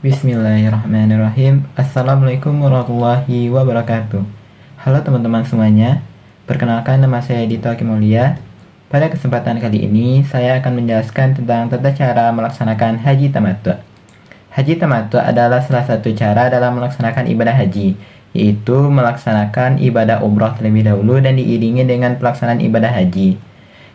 Bismillahirrahmanirrahim. Assalamualaikum warahmatullahi wabarakatuh. Halo teman-teman semuanya. Perkenalkan, nama saya Dito Akimulia. Pada kesempatan kali ini, saya akan menjelaskan tentang tata cara melaksanakan haji tamattu'. Haji tamattu' adalah salah satu cara dalam melaksanakan ibadah haji, yaitu melaksanakan ibadah umroh terlebih dahulu dan diiringi dengan pelaksanaan ibadah haji.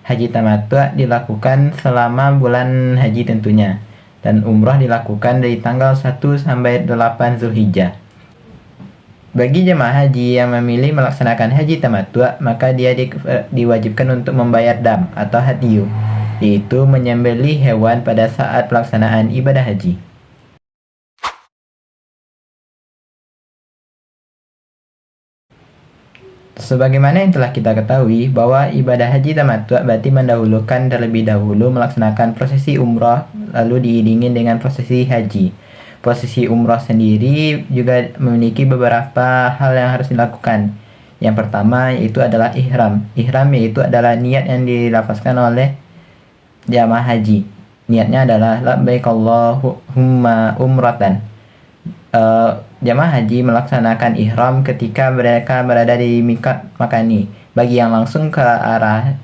Haji tamattu' dilakukan selama bulan haji tentunya, dan umroh dilakukan dari tanggal 1 sampai 8 Zulhijjah. Bagi jemaah haji yang memilih melaksanakan haji tamattu', maka dia diwajibkan untuk membayar dam atau hadyu, yaitu menyembelih hewan pada saat pelaksanaan ibadah haji. Sebagaimana yang telah kita ketahui bahwa ibadah haji tamattu' berarti mendahulukan terlebih dahulu melaksanakan prosesi umroh lalu diiringi dengan prosesi haji. Prosesi umroh sendiri juga memiliki beberapa hal yang harus dilakukan. Yang pertama yaitu adalah ihram. Ihram yaitu adalah niat yang dilafazkan oleh jamaah haji. Niatnya adalah labbaik Allahumma umratan. Jamaah haji melaksanakan ihram ketika mereka berada di miqat Makani. Bagi yang langsung ke arah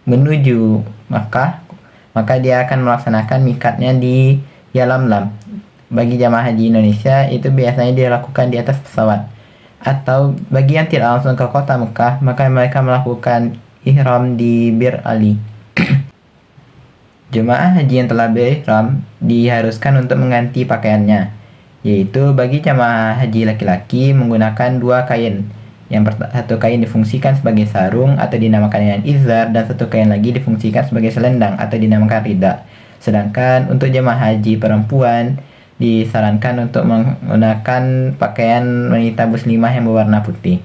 menuju Makkah, maka dia akan melaksanakan mikatnya di Yalamlam. Bagi jamaah haji Indonesia, itu biasanya dilakukan di atas pesawat. Atau bagi yang tidak langsung ke kota Mekah, maka mereka melakukan ihram di Bir Ali. Jemaah haji yang telah berihram diharuskan untuk mengganti pakaiannya, yaitu bagi jamaah haji laki-laki menggunakan dua kain. Satu kain difungsikan sebagai sarung atau dinamakan dengan izar, dan satu kain lagi difungsikan sebagai selendang atau dinamakan rida. Sedangkan untuk jamaah haji perempuan disarankan untuk menggunakan pakaian wanita muslimah yang berwarna putih.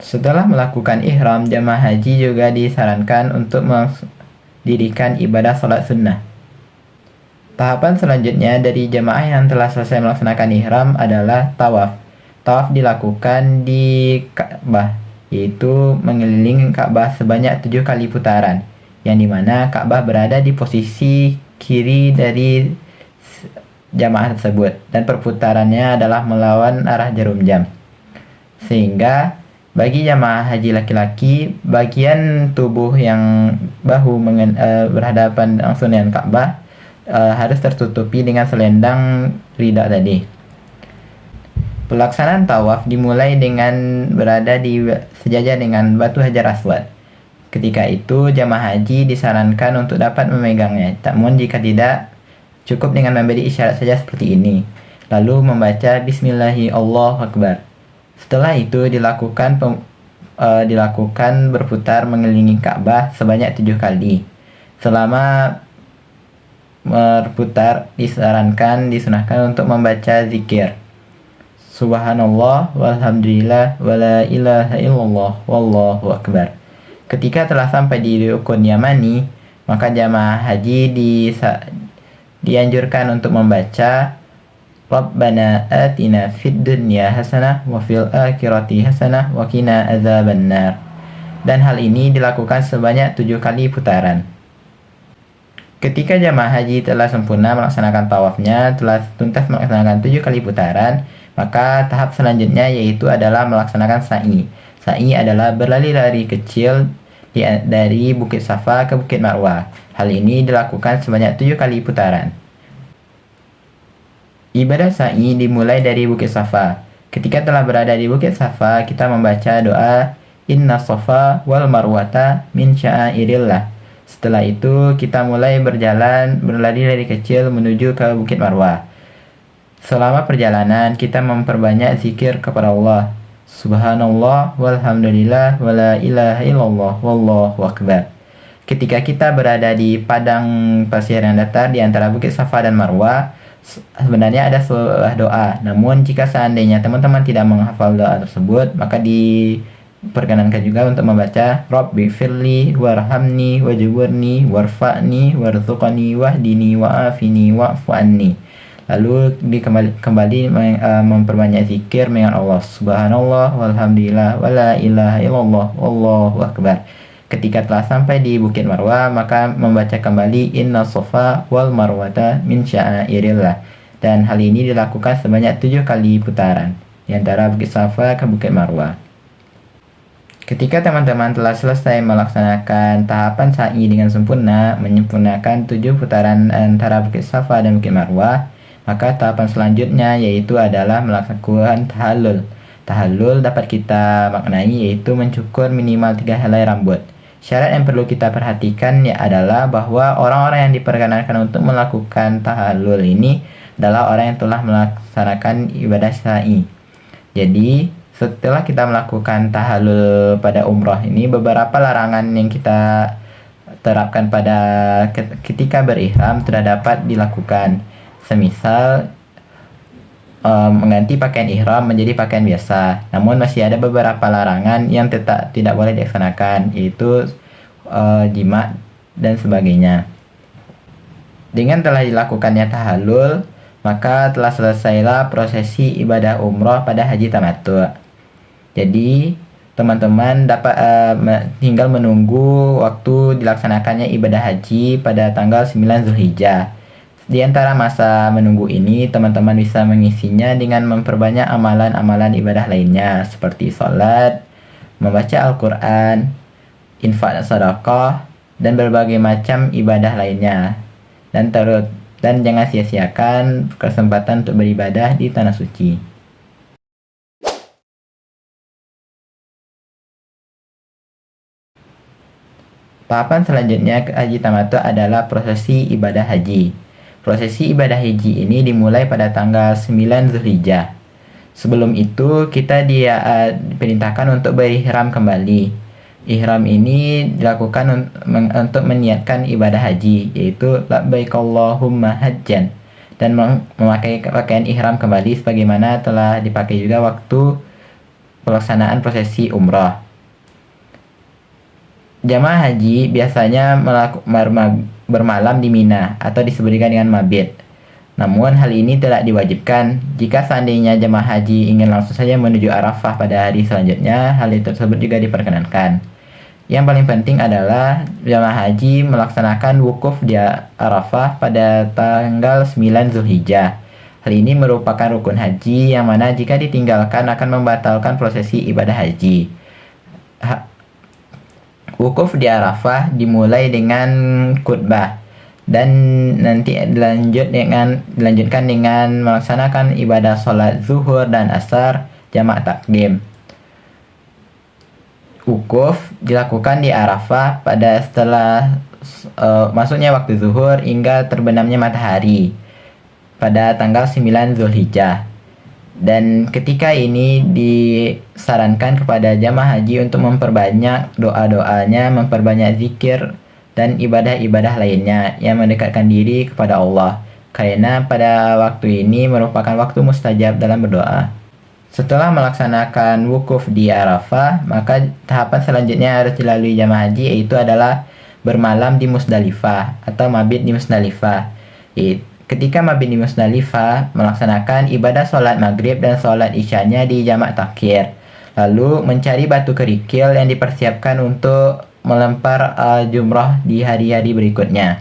Setelah melakukan ihram, jamaah haji juga disarankan untuk mendirikan ibadah salat sunnah. Tahapan selanjutnya dari jamaah yang telah selesai melaksanakan ihram adalah tawaf. Tawaf dilakukan di Ka'bah, yaitu mengelilingi Ka'bah sebanyak 7 kali putaran, yang dimana Ka'bah berada di posisi kiri dari jamaah tersebut, dan perputarannya adalah melawan arah jarum jam. Sehingga bagi jamaah haji laki-laki, bagian tubuh yang bahu berhadapan langsung dengan Ka'bah harus tertutupi dengan selendang rida tadi. Pelaksanaan tawaf dimulai dengan berada di sejajar dengan batu Hajar Aswad. Ketika itu jamaah haji disarankan untuk dapat memegangnya. Namun jika tidak, cukup dengan memberi isyarat saja seperti ini, lalu membaca Bismillahirrahmanirrahim Allahu Akbar. Setelah itu dilakukan berputar mengelilingi Ka'bah sebanyak 7 kali. Selama berputar disunahkan untuk membaca zikir Subhanallah walhamdulillah wala ilaha illallah wallahu akbar. Ketika telah sampai di rukun Yamani, maka jamaah haji dianjurkan untuk membaca Rabbana atina fid dunya hasanah wa fil akhirati hasanah wa qina adzabannar. Dan hal ini dilakukan sebanyak 7 kali putaran. Ketika jamaah haji telah sempurna melaksanakan tawafnya, telah tuntas melaksanakan 7 kali putaran, maka tahap selanjutnya yaitu adalah melaksanakan sa'i. Sa'i adalah berlari-lari kecil dari Bukit Safa ke Bukit Marwah. Hal ini dilakukan sebanyak 7 kali putaran. Ibadah sa'i dimulai dari Bukit Safa. Ketika telah berada di Bukit Safa, kita membaca doa Inna Safa wal Marwata min sya'airillah. Setelah itu kita mulai berlari-lari kecil menuju ke Bukit Marwah. Selama perjalanan kita memperbanyak zikir kepada Allah. Subhanallah walhamdulillah wala ilaha illallah wallahu akbar. Ketika kita berada di padang pasir yang datar di antara Bukit Safa dan Marwah, sebenarnya ada sebuah doa. Namun jika seandainya teman-teman tidak menghafal doa tersebut, maka diperkenankan juga untuk membaca Rabbi firli warhamni wajburni warfa'ni warzuqni wahdini wa'afini wa'fu anni. Lalu kembali memperbanyak zikir dengan Allah. Subhanallah walhamdulillah wala ilaha illallah wallahu akbar. Ketika telah sampai di Bukit Marwah, maka membaca kembali Inna Safa wal Marwata min sya'airillah. Dan hal ini dilakukan sebanyak 7 kali putaran di antara Bukit Safa ke Bukit Marwah. Ketika teman-teman telah selesai melaksanakan tahapan sa'i dengan sempurna, menyempurnakan 7 putaran antara Bukit Safa dan Bukit Marwah, maka tahapan selanjutnya yaitu adalah melakukan tahallul. Tahallul dapat kita maknai yaitu mencukur minimal 3 helai rambut. Syarat yang perlu kita perhatikan adalah bahwa orang-orang yang diperkenankan untuk melakukan tahallul ini adalah orang yang telah melaksanakan ibadah sa'i. Jadi, setelah kita melakukan tahallul pada umroh ini, beberapa larangan yang kita terapkan pada ketika berihram sudah dapat dilakukan. Semisal mengganti pakaian ihram menjadi pakaian biasa. Namun masih ada beberapa larangan yang tetap tidak boleh dilaksanakan, yaitu jima dan sebagainya. Dengan telah dilakukannya tahallul, maka telah selesailah prosesi ibadah umroh pada haji tamattu'. Jadi teman-teman dapat tinggal menunggu waktu dilaksanakannya ibadah haji pada tanggal 9 Zulhijjah. Di antara masa menunggu ini, teman-teman bisa mengisinya dengan memperbanyak amalan-amalan ibadah lainnya seperti sholat, membaca Al-Quran, infak dan sedekah, dan berbagai macam ibadah lainnya. Dan jangan sia-siakan kesempatan untuk beribadah di Tanah Suci. Tahapan selanjutnya ke haji tamattu adalah prosesi ibadah haji. Prosesi ibadah haji ini dimulai pada tanggal 9 Zulhijjah. Sebelum itu kita diperintahkan untuk berihram kembali. Ihram ini dilakukan untuk meniatkan ibadah haji, yaitu labbaik Allahumma hajjan, dan memakai pakaian ihram kembali sebagaimana telah dipakai juga waktu pelaksanaan prosesi umrah. Jamaah haji biasanya bermalam di Mina atau disebutkan dengan mabit. Namun hal ini tidak diwajibkan. Jika seandainya jamaah haji ingin langsung saja menuju Arafah pada hari selanjutnya, hal tersebut juga diperkenankan. Yang paling penting adalah jamaah haji melaksanakan wukuf di Arafah pada tanggal 9 Zulhijjah. Hal ini merupakan rukun haji yang mana jika ditinggalkan akan membatalkan prosesi ibadah haji. Wukuf di Arafah dimulai dengan khutbah dan nanti dilanjutkan dengan melaksanakan ibadah sholat zuhur dan asar jamak takdim. Wukuf dilakukan di Arafah pada setelah masuknya waktu zuhur hingga terbenamnya matahari pada tanggal 9 Zulhijjah. Dan ketika ini disarankan kepada jamaah haji untuk memperbanyak doa-doanya, memperbanyak zikir dan ibadah-ibadah lainnya yang mendekatkan diri kepada Allah. Karena pada waktu ini merupakan waktu mustajab dalam berdoa. Setelah melaksanakan wukuf di Arafah, maka tahapan selanjutnya harus dilalui jamaah haji yaitu adalah bermalam di Musdalifah atau mabit di Musdalifah. Ketika mabit di Musdalifah, melaksanakan ibadah sholat maghrib dan sholat isyanya di jamak takhir. Lalu mencari batu kerikil yang dipersiapkan untuk melempar jumrah di hari-hari berikutnya.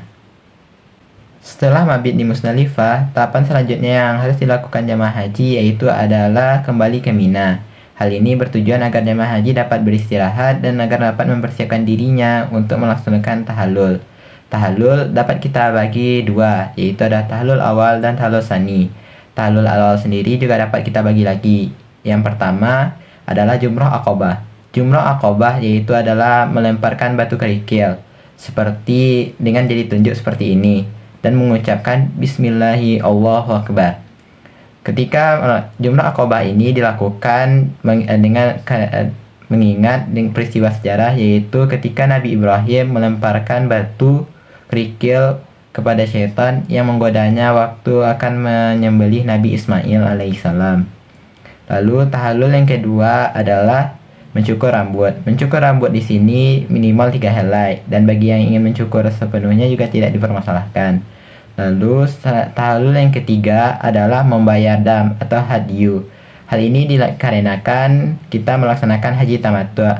Setelah mabit di Musdalifah, tahapan selanjutnya yang harus dilakukan jamaah haji yaitu adalah kembali ke Mina. Hal ini bertujuan agar jamaah haji dapat beristirahat dan agar dapat mempersiapkan dirinya untuk melaksanakan tahallul. Tahallul dapat kita bagi dua, yaitu ada tahallul awal dan tahallul tsani. Tahallul awal sendiri juga dapat kita bagi lagi. Yang pertama adalah jumrah aqabah. Jumrah aqabah yaitu adalah melemparkan batu kerikil seperti dengan jadi tunjuk seperti ini dan mengucapkan Bismillahi Allahu Akbar. Ketika jumrah aqabah ini dilakukan dengan mengingat peristiwa sejarah, yaitu ketika Nabi Ibrahim melemparkan batu kerikil kepada syaitan yang menggodanya waktu akan menyembelih Nabi Ismail alaihissalam. Lalu tahallul yang kedua adalah mencukur rambut. Mencukur rambut di sini minimal 3 helai dan bagi yang ingin mencukur sepenuhnya juga tidak dipermasalahkan. Lalu tahallul yang ketiga adalah membayar dam atau hadyu. Hal ini dikarenakan kita melaksanakan haji tamattu'.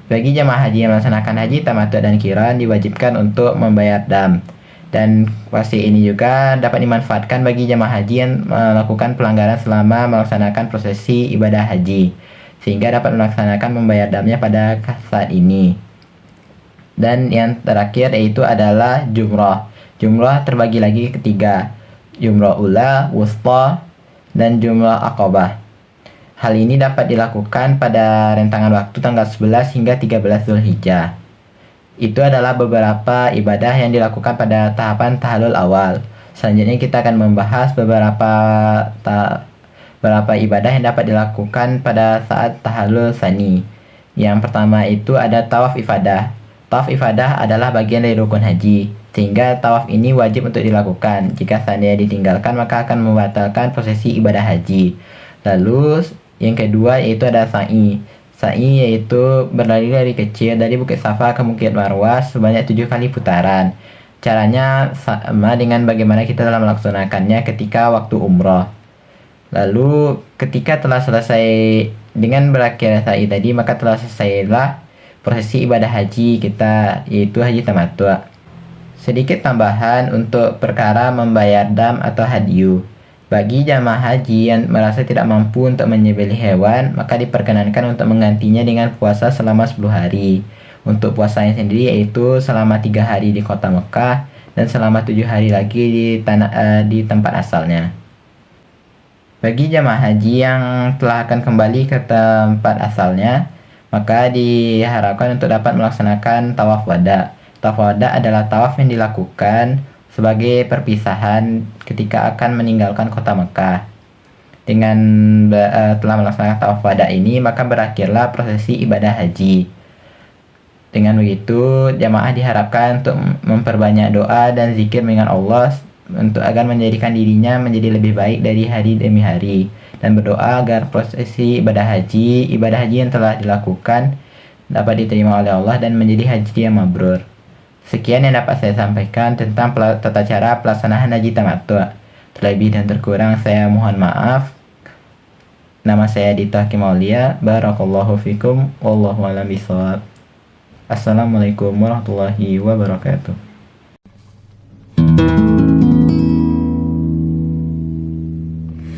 Bagi jamaah haji yang melaksanakan haji tamattu' dan qiran diwajibkan untuk membayar dam. Dan pasti ini juga dapat dimanfaatkan bagi jamaah haji yang melakukan pelanggaran selama melaksanakan prosesi ibadah haji, sehingga dapat melaksanakan membayar damnya pada saat ini. Dan yang terakhir yaitu adalah jumrah. Jumrah terbagi lagi ketiga, jumrah ula, wusta, dan jumrah aqabah. Hal ini dapat dilakukan pada rentangan waktu tanggal 11 hingga 13 Zulhijjah. Itu adalah beberapa ibadah yang dilakukan pada tahapan tahallul awal. Selanjutnya kita akan membahas beberapa ibadah yang dapat dilakukan pada saat tahallul tsani. Yang pertama itu ada tawaf ifadah. Tawaf ifadah adalah bagian dari rukun haji, sehingga tawaf ini wajib untuk dilakukan. Jika seandainya ditinggalkan, maka akan membatalkan prosesi ibadah haji. Lalu yang kedua yaitu ada sa'i. Sa'i yaitu berlari dari kecil dari Bukit Safa ke Bukit Marwah sebanyak 7 kali putaran. Caranya sama dengan bagaimana kita telah melaksanakannya ketika waktu umroh. Lalu ketika telah selesai dengan berakhir sa'i tadi, maka telah selesailah prosesi ibadah haji kita, yaitu haji tamattu'. Sedikit tambahan untuk perkara membayar dam atau hadyu. Bagi jamaah haji yang merasa tidak mampu untuk menyembelih hewan, maka diperkenankan untuk menggantinya dengan puasa selama 10 hari. Untuk puasanya sendiri yaitu selama 3 hari di kota Mekah dan selama 7 hari lagi di tempat asalnya. Bagi jamaah haji yang telah akan kembali ke tempat asalnya, maka diharapkan untuk dapat melaksanakan tawaf wada. Tawaf wada adalah tawaf yang dilakukan sebagai perpisahan ketika akan meninggalkan kota Mekah. Dengan telah melaksanakan tawaf wada ini, maka berakhirlah prosesi ibadah haji. Dengan begitu, jamaah diharapkan untuk memperbanyak doa dan zikir mengingat Allah untuk agar menjadikan dirinya menjadi lebih baik dari hari demi hari, dan berdoa agar prosesi ibadah haji yang telah dilakukan dapat diterima oleh Allah dan menjadi haji yang mabrur. Sekian yang dapat saya sampaikan tentang tata cara pelaksanaan haji tamattu'. Terlebih dan terkurang saya mohon maaf. Nama saya Dita Hakim Aulia. Barakallahu fikum. Wallahu a'lam bishawab. Assalamualaikum warahmatullahi wabarakatuh.